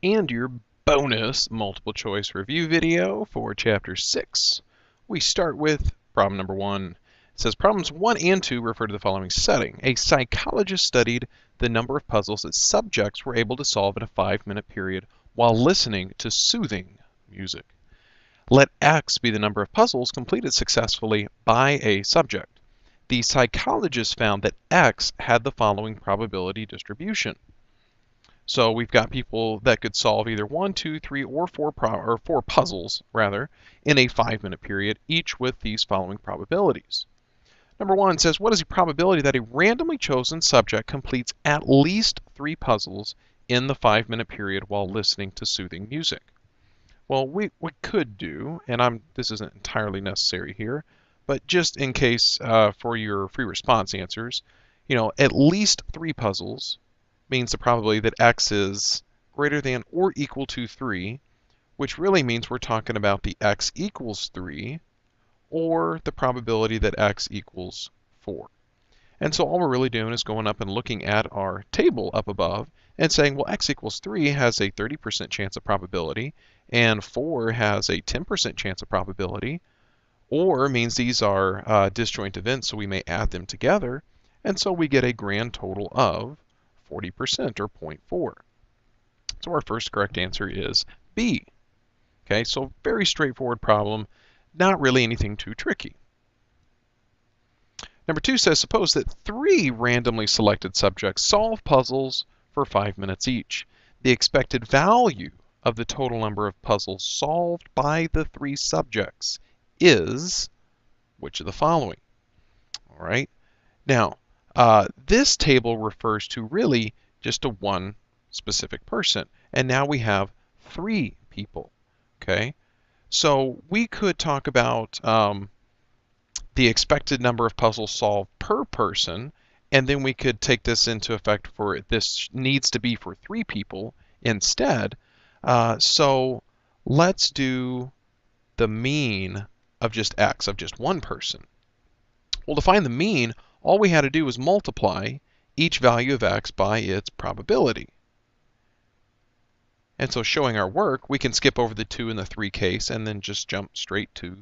and your bonus multiple choice review video for Chapter 6. We start with problem number 1. It says problems 1 and 2 refer to the following setting. A psychologist studied the number of puzzles that subjects were able to solve in a 5-minute period while listening to soothing music. Let X be the number of puzzles completed successfully by a subject. The psychologist found that X had the following probability distribution. So we've got people that could solve either 1, 2, 3, or 4 puzzles rather in a 5-minute period, each with these following probabilities. Number 1 says, what is the probability that a randomly chosen subject completes at least 3 puzzles in the 5-minute period while listening to soothing music? Well, we could do, and this isn't entirely necessary here, but just in case for your free response answers, at least 3 puzzles means the probability that X is greater than or equal to 3, which really means we're talking about the X equals 3, or the probability that X equals 4. And so all we're really doing is going up and looking at our table up above and saying, well, X equals 3 has a 30% chance of probability, and 4 has a 10% chance of probability, or means these are disjoint events, so we may add them together, and so we get a grand total of 40% or 0.4. So our first correct answer is B. Okay, so very straightforward problem, not really anything too tricky. Number 2 says, suppose that 3 randomly selected subjects solve puzzles for 5 minutes each. The expected value of the total number of puzzles solved by the 3 subjects is which of the following? All right. Now, this table refers to really just to one specific person. And now we have 3 people. Okay. So we could talk about the expected number of puzzles solved per person, and then we could take this into effect for this needs to be for 3 people instead. So let's do the mean of just X, of just one person. Well, to find the mean, all we had to do was multiply each value of X by its probability. And so showing our work, we can skip over the 2 and the 3 case and then just jump straight to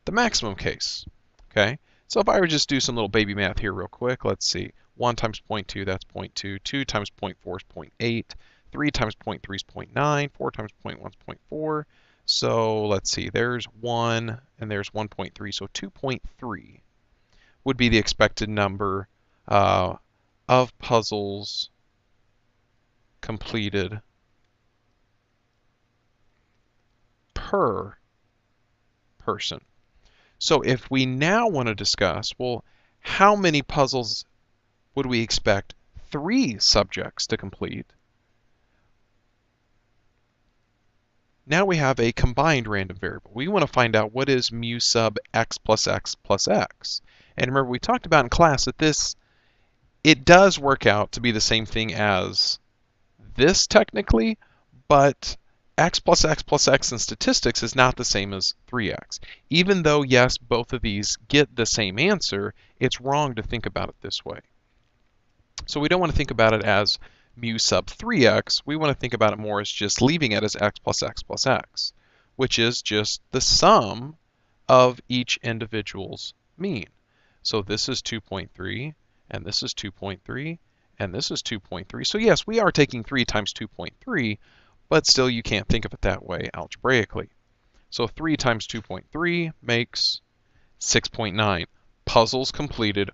the maximum case. Okay, so if I were just do some little baby math here real quick, let's see. 1 times 0.2, that's 0.2. 2 times 0.4 is 0.8. 3 times 0.3 is 0.9. 4 times 0.1 is 0.4. So let's see, there's 1 and there's 1.3, so 2.3 would be the expected number of puzzles completed per person. So if we now want to discuss, well, how many puzzles would we expect 3 subjects to complete? Now we have a combined random variable. We want to find out what is mu sub x plus x plus x. And remember, we talked about in class that it does work out to be the same thing as this technically, but x plus x in statistics is not the same as 3x. Even though, yes, both of these get the same answer, it's wrong to think about it this way. So we don't want to think about it as mu sub 3x. We want to think about it more as just leaving it as x plus x, which is just the sum of each individual's mean. So this is 2.3, and this is 2.3, and this is 2.3. So yes, we are taking 3 times 2.3, but still you can't think of it that way algebraically. So 3 times 2.3 makes 6.9 puzzles completed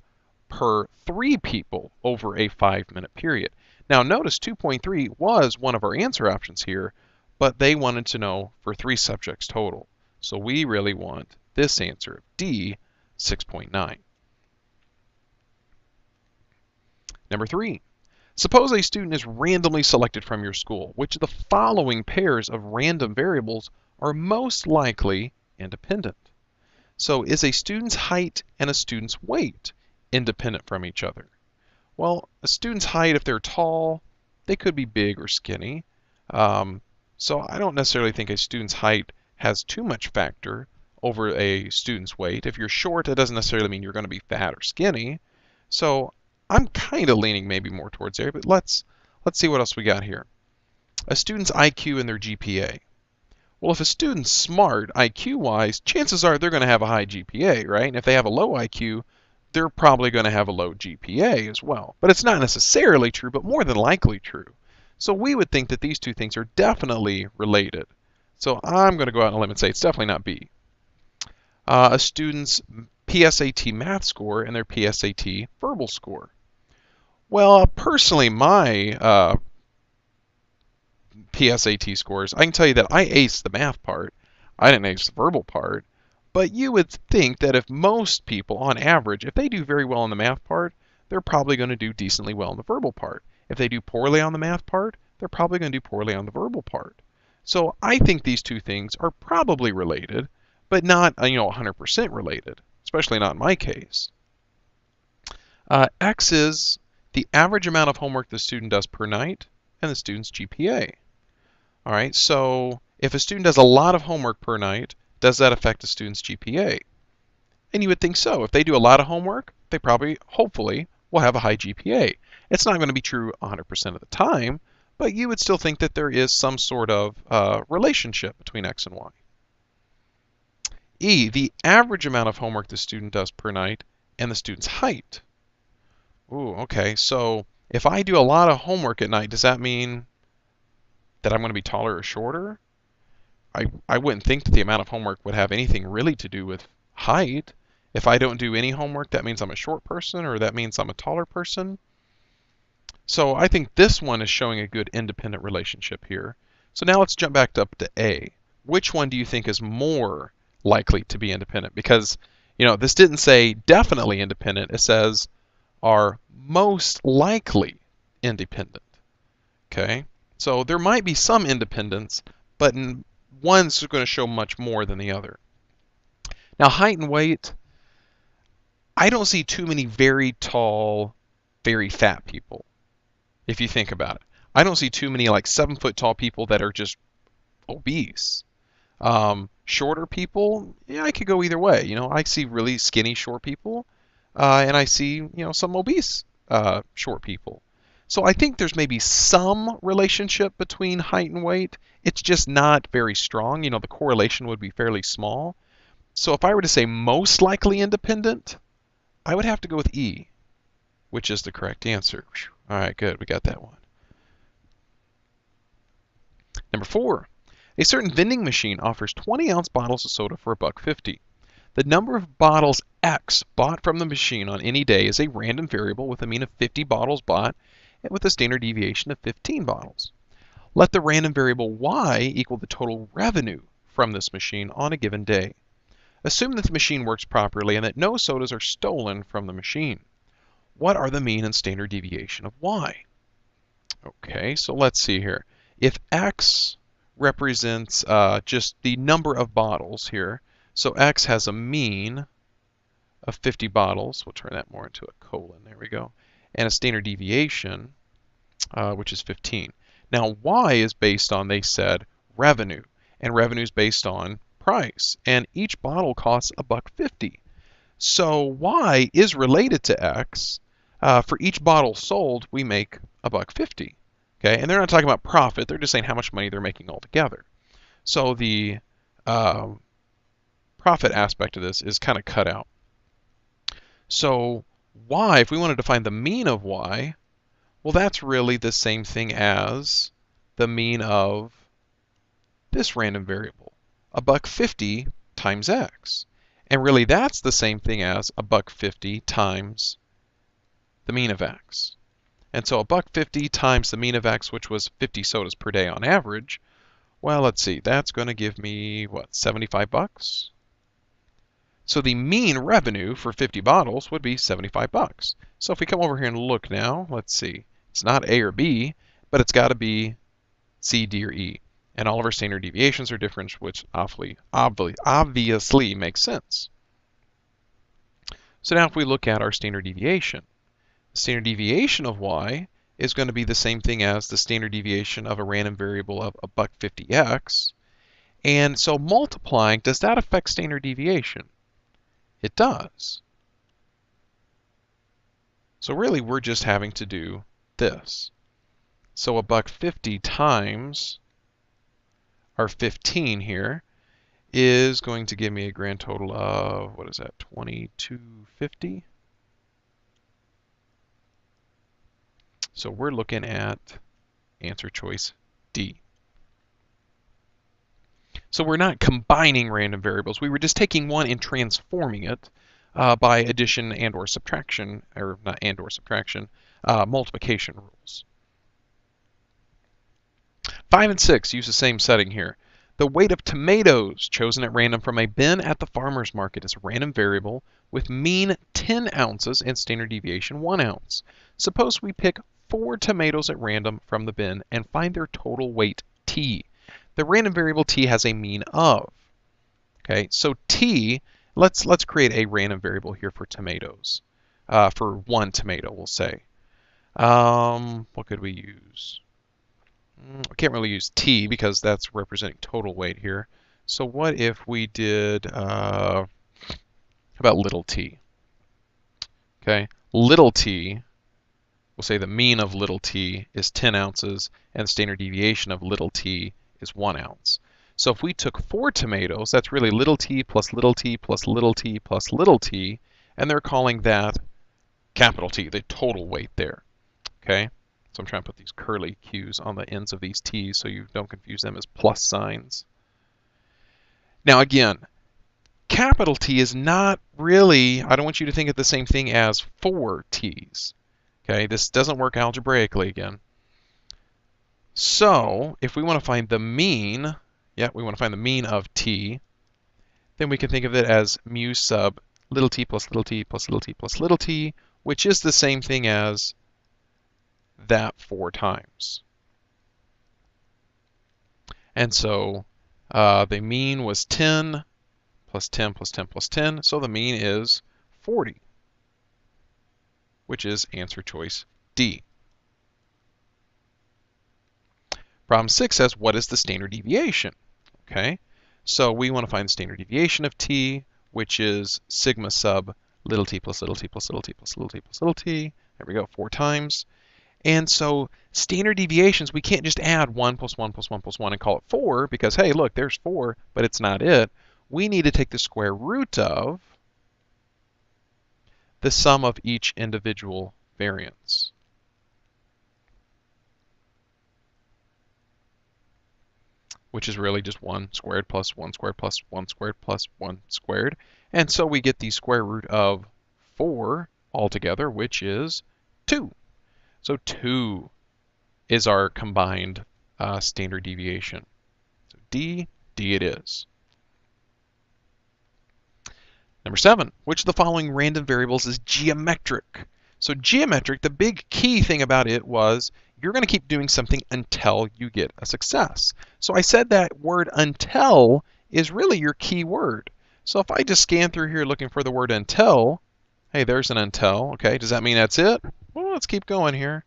per 3 people over a 5-minute period. Now notice 2.3 was one of our answer options here, but they wanted to know for 3 subjects total. So we really want this answer, D, 6.9. Number 3. Suppose a student is randomly selected from your school. Which of the following pairs of random variables are most likely independent? So is a student's height and a student's weight independent from each other? Well, a student's height, if they're tall, they could be big or skinny. So I don't necessarily think a student's height has too much factor over a student's weight. If you're short, it doesn't necessarily mean you're going to be fat or skinny. So I'm kind of leaning maybe more towards there, but let's see what else we got here. a student's IQ and their GPA. Well, if a student's smart IQ-wise, chances are they're going to have a high GPA, right? And if they have a low IQ, they're probably going to have a low GPA as well. But it's not necessarily true, but more than likely true. So we would think that these two things are definitely related. So I'm going to go out on a limb and say it's definitely not B. A student's PSAT math score and their PSAT verbal score. Well, personally, my PSAT scores, I can tell you that I aced the math part. I didn't ace the verbal part. But you would think that if most people, on average, if they do very well in the math part, they're probably going to do decently well in the verbal part. If they do poorly on the math part, they're probably going to do poorly on the verbal part. So I think these two things are probably related, but not 100% related, especially not in my case. X is the average amount of homework the student does per night and the student's GPA. All right, so if a student does a lot of homework per night, does that affect the student's GPA? And you would think so. If they do a lot of homework, they probably, hopefully, will have a high GPA. It's not going to be true 100% of the time, but you would still think that there is some sort of relationship between X and Y. E, the average amount of homework the student does per night and the student's height. Ooh, okay, so if I do a lot of homework at night, does that mean that I'm going to be taller or shorter? I wouldn't think that the amount of homework would have anything really to do with height. If I don't do any homework, that means I'm a short person, or that means I'm a taller person. So I think this one is showing a good independent relationship here. So now let's jump back up to A. Which one do you think is more likely to be independent? Because, this didn't say definitely independent. It says are most likely independent. Okay? So there might be some independence, but one's going to show much more than the other. Now, height and weight, I don't see too many very tall, very fat people, if you think about it. I don't see too many like 7-foot tall people that are just obese. Shorter people, yeah, I could go either way. I see really skinny short people, and I see, some obese short people. So I think there's maybe some relationship between height and weight. It's just not very strong. The correlation would be fairly small. So if I were to say most likely independent, I would have to go with E, which is the correct answer. All right, good. We got that one. Number 4. A certain vending machine offers 20-ounce bottles of soda for $1.50. The number of bottles X bought from the machine on any day is a random variable with a mean of 50 bottles bought and with a standard deviation of 15 bottles. Let the random variable Y equal the total revenue from this machine on a given day. Assume that the machine works properly and that no sodas are stolen from the machine. What are the mean and standard deviation of Y? Okay, so let's see here. If X represents just the number of bottles here, so X has a mean of 50 bottles. We'll turn that more into a colon. There we go. And a standard deviation, which is 15. Now, Y is based on, they said, revenue. And revenue is based on price. And each bottle costs $1.50. So Y is related to X. For each bottle sold, we make $1.50. Okay, and they're not talking about profit. They're just saying how much money they're making altogether. So the profit aspect of this is kind of cut out. So Y, if we wanted to find the mean of Y, well, that's really the same thing as the mean of this random variable, $1.50 times X. And really, that's the same thing as $1.50 times the mean of X. And so $1.50 times the mean of X, which was 50 sodas per day on average, well, let's see, that's going to give me, what, 75 bucks? So the mean revenue for 50 bottles would be 75 bucks. So if we come over here and look now, let's see, it's not A or B, but it's got to be C, D, or E. And all of our standard deviations are different, which obviously makes sense. So now if we look at our standard deviation, the standard deviation of Y is going to be the same thing as the standard deviation of a random variable of $1.50x. And so multiplying, does that affect standard deviation? It does. So really, we're just having to do this. So $1.50 times our 15 here is going to give me a grand total of, what is that, $22.50? So we're looking at answer choice D. So we're not combining random variables. We were just taking one and transforming it by addition and or subtraction, or not and or subtraction, multiplication rules. 5 and 6 use the same setting here. The weight of tomatoes chosen at random from a bin at the farmer's market is a random variable with mean 10 ounces and standard deviation 1 ounce. Suppose we pick 4 tomatoes at random from the bin and find their total weight t. The random variable t has a mean of. Okay, so t, let's create a random variable here for tomatoes. For 1 tomato, we'll say. What could we use? I can't really use t because that's representing total weight here. So what if we did, how about little t? Okay, little t, we'll say the mean of little t is 10 ounces and standard deviation of little t is 1 ounce. So if we took 4 tomatoes, that's really little t plus little t plus little t plus little t, and they're calling that capital T, the total weight there. Okay? So I'm trying to put these curly Q's on the ends of these T's so you don't confuse them as plus signs. Now again, capital T is not really, I don't want you to think of the same thing as 4 T's. Okay, this doesn't work algebraically again. So if we want to find the mean, we want to find the mean of T, then we can think of it as mu sub little t plus little t plus little t plus little t, which is the same thing as that 4 times. And so the mean was 10 plus 10 plus 10 plus 10, so the mean is 40, which is answer choice D. Problem 6 says, what is the standard deviation? Okay, so we want to find the standard deviation of t, which is sigma sub little t plus little t plus little t plus little t plus little t. There we go, 4 times. And so standard deviations, we can't just add 1 plus 1 plus 1 plus 1 and call it 4 because, hey, look, there's 4, but it's not it. We need to take the square root of the sum of each individual variance. Which is really just 1 squared plus 1 squared plus 1 squared plus 1 squared. And so we get the square root of 4 altogether, which is 2. So 2 is our combined standard deviation. So D it is. Number 7, which of the following random variables is geometric? So geometric, the big key thing about it was you're going to keep doing something until you get a success. So I said that word until is really your key word. So if I just scan through here looking for the word until, hey, there's an until. Okay, does that mean that's it? Well, let's keep going here.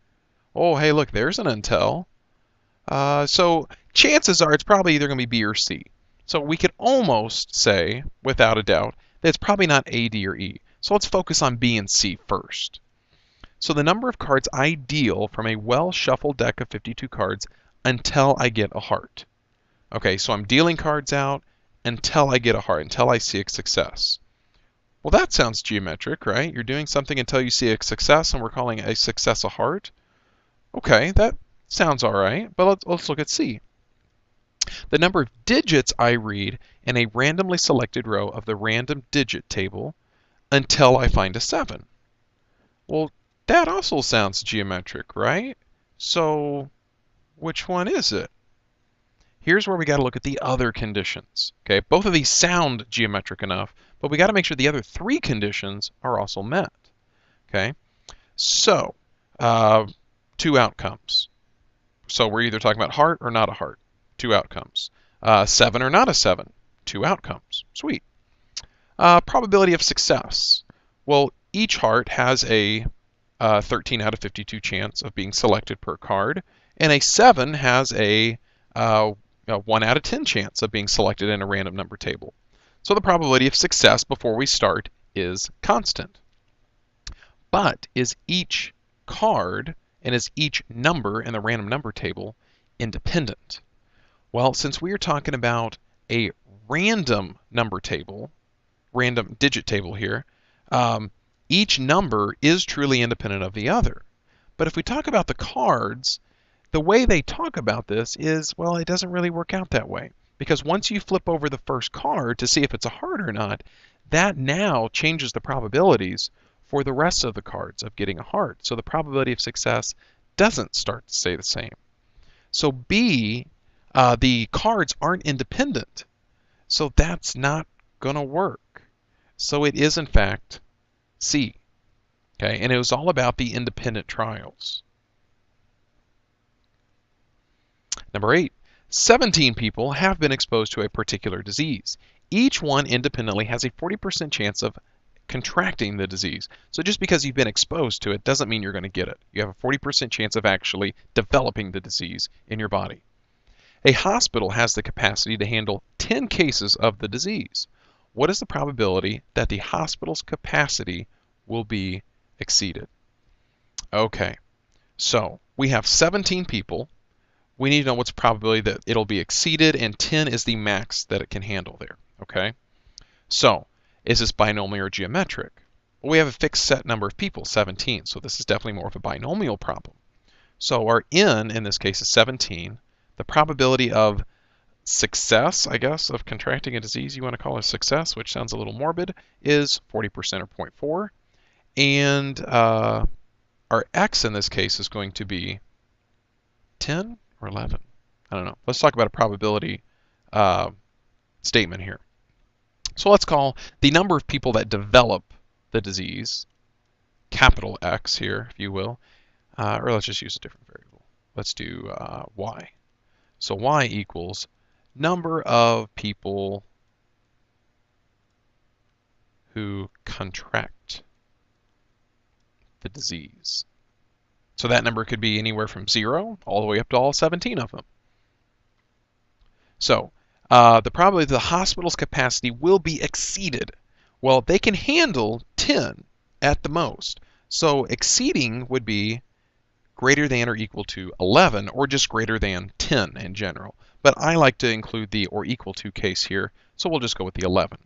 Oh, hey, look, there's an until. So chances are it's probably either going to be B or C. So we could almost say, without a doubt, that it's probably not A, D, or E. So let's focus on B and C first. So the number of cards I deal from a well-shuffled deck of 52 cards until I get a heart. Okay, so I'm dealing cards out until I get a heart, until I see a success. Well, that sounds geometric, right? You're doing something until you see a success, and we're calling a success a heart. Okay, that sounds all right, but let's look at C. The number of digits I read in a randomly selected row of the random digit table until I find a 7. Well, that also sounds geometric, right? So which one is it? Here's where we got to look at the other conditions. Okay, both of these sound geometric enough, but we got to make sure the other 3 conditions are also met. Okay, so 2 outcomes. So we're either talking about heart or not a heart. 2 outcomes. 7 or not a 7. 2 outcomes. Sweet. Probability of success. Well, each heart has a 13 out of 52 chance of being selected per card, and a 7 has a 1 out of 10 chance of being selected in a random number table. So the probability of success before we start is constant. But is each card And is each number in the random number table independent? Well, since we are talking about a random number table, random digit table here, each number is truly independent of the other. But if we talk about the cards, the way they talk about this is, well, it doesn't really work out that way. Because once you flip over the first card to see if it's a heart or not, that now changes the probabilities for the rest of the cards of getting a heart. So the probability of success doesn't start to stay the same. So B, the cards aren't independent. So that's not going to work. So it is, in fact, C. Okay, and it was all about the independent trials. Number 8, 17 people have been exposed to a particular disease. Each one independently has a 40% chance of contracting the disease. So just because you've been exposed to it doesn't mean you're going to get it. You have a 40% chance of actually developing the disease in your body. A hospital has the capacity to handle 10 cases of the disease. What is the probability that the hospital's capacity will be exceeded? Okay, so we have 17 people. We need to know what's the probability that it'll be exceeded, and 10 is the max that it can handle there. Okay, so is this binomial or geometric? Well, we have a fixed set number of people, 17, so this is definitely more of a binomial problem. So our n in this case is 17. The probability of success, I guess, of contracting a disease you want to call a success, which sounds a little morbid, is 40% or 0.4. And our x in this case is going to be 10 or 11. I don't know. Let's talk about a probability statement here. So let's call the number of people that develop the disease, capital X here, if you will, or let's just use a different variable. Let's do y. So y equals number of people who contract the disease. So that number could be anywhere from 0 all the way up to all 17 of them. So the probability that the hospital's capacity will be exceeded. Well, they can handle 10 at the most. So exceeding would be greater than or equal to 11, or just greater than 10 in general. But I like to include the or equal to case here, so we'll just go with the 11.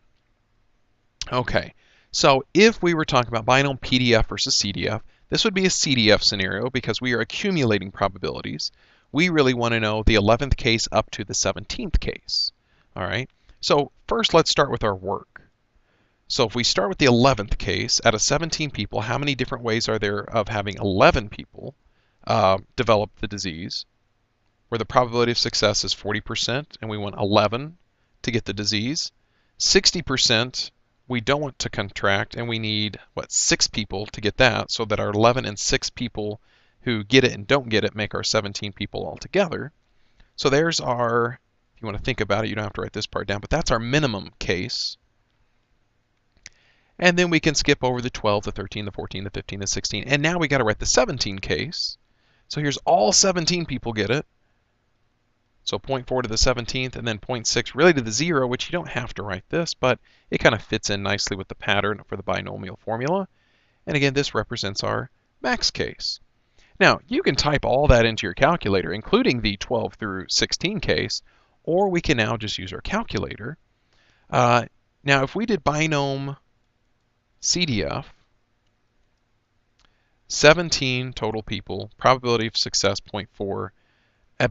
Okay, so if we were talking about binomial PDF versus CDF, this would be a CDF scenario because we are accumulating probabilities. We really want to know the 11th case up to the 17th case. All right, so first let's start with our work. So if we start with the 11th case, out of 17 people, how many different ways are there of having 11 people develop the disease, where the probability of success is 40%, and we want 11 to get the disease. 60% we don't want to contract, and we need, 6 people to get that, so that our 11 and 6 people who get it and don't get it make our 17 people altogether. So there's our, if you want to think about it, you don't have to write this part down, but that's our minimum case. And then we can skip over the 12, the 13, the 14, the 15, the 16, and now we got to write the 17 case. So here's all 17 people get it. So 0.4 to the 17th, and then 0.6 really to the 0, which you don't have to write this, but it kind of fits in nicely with the pattern for the binomial formula. And again, this represents our max case. Now, you can type all that into your calculator, including the 12 through 16 case, or we can now just use our calculator. Now, if we did binom CDF, 17 total people, probability of success 0.4.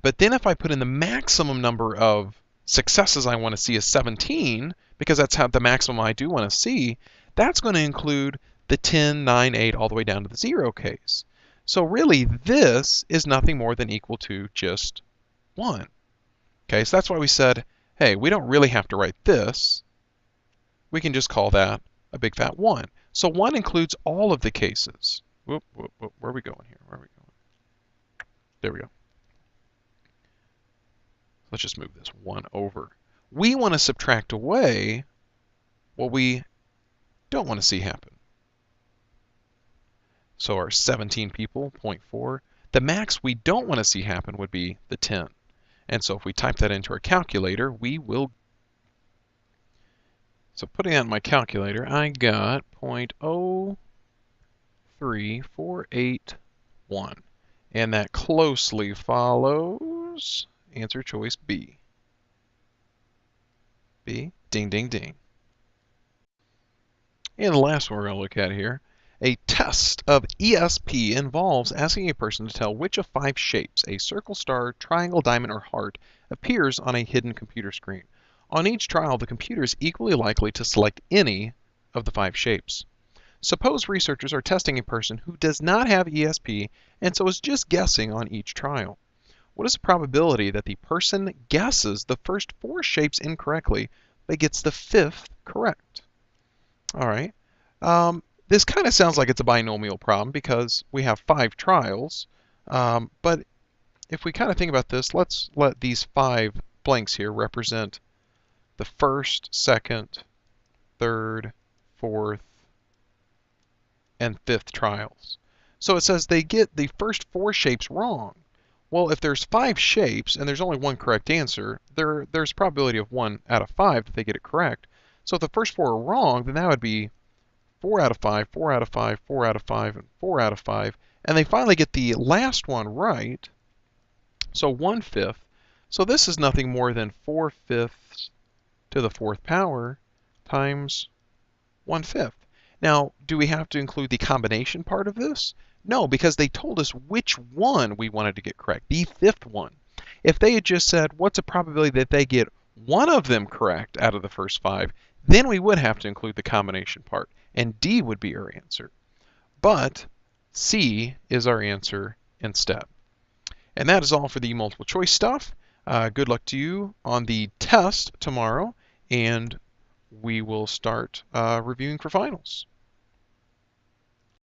But then if I put in the maximum number of successes I want to see is 17, because that's how the maximum I do want to see, that's going to include the 10, 9, 8, all the way down to the 0 case. So really, this is nothing more than equal to just 1. Okay, so that's why we said, hey, we don't really have to write this. We can just call that a big fat 1. So 1 includes all of the cases. Whoop, whoop, whoop. Where are we going here? Where are we going? There we go. Let's just move this 1 over. We want to subtract away what we don't want to see happen. So our 17 people, 0.4. The max we don't want to see happen would be the 10. And so if we type that into our calculator, we will. So putting that in my calculator, I got 0.03481. And that closely follows answer choice B. B, ding, ding, ding. And the last one we're going to look at here. A test of ESP involves asking a person to tell which of 5 shapes, a circle, star, triangle, diamond, or heart, appears on a hidden computer screen. On each trial, the computer is equally likely to select any of the 5 shapes. Suppose researchers are testing a person who does not have ESP and so is just guessing on each trial. What is the probability that the person guesses the first 4 shapes incorrectly but gets the 5th correct? All right. This kind of sounds like it's a binomial problem because we have 5 trials. But if we kind of think about this, let's let these 5 blanks here represent the first, second, third, fourth, and 5th trials. So it says they get the first 4 shapes wrong. Well, if there's 5 shapes and there's only one correct answer, there's a probability of 1 out of 5 that they get it correct. So if the first 4 are wrong, then that would be 4 out of 5, 4 out of 5, 4 out of 5, and 4 out of 5. And they finally get the last one right, so 1/5. So this is nothing more than 4/5 to the 4th power times 1/5. Now, do we have to include the combination part of this? No, because they told us which one we wanted to get correct, the 5th one. If they had just said, what's the probability that they get one of them correct out of the first 5, then we would have to include the combination part, and D would be our answer. But C is our answer instead. And that is all for the multiple choice stuff. Good luck to you on the test tomorrow, and we will start reviewing for finals.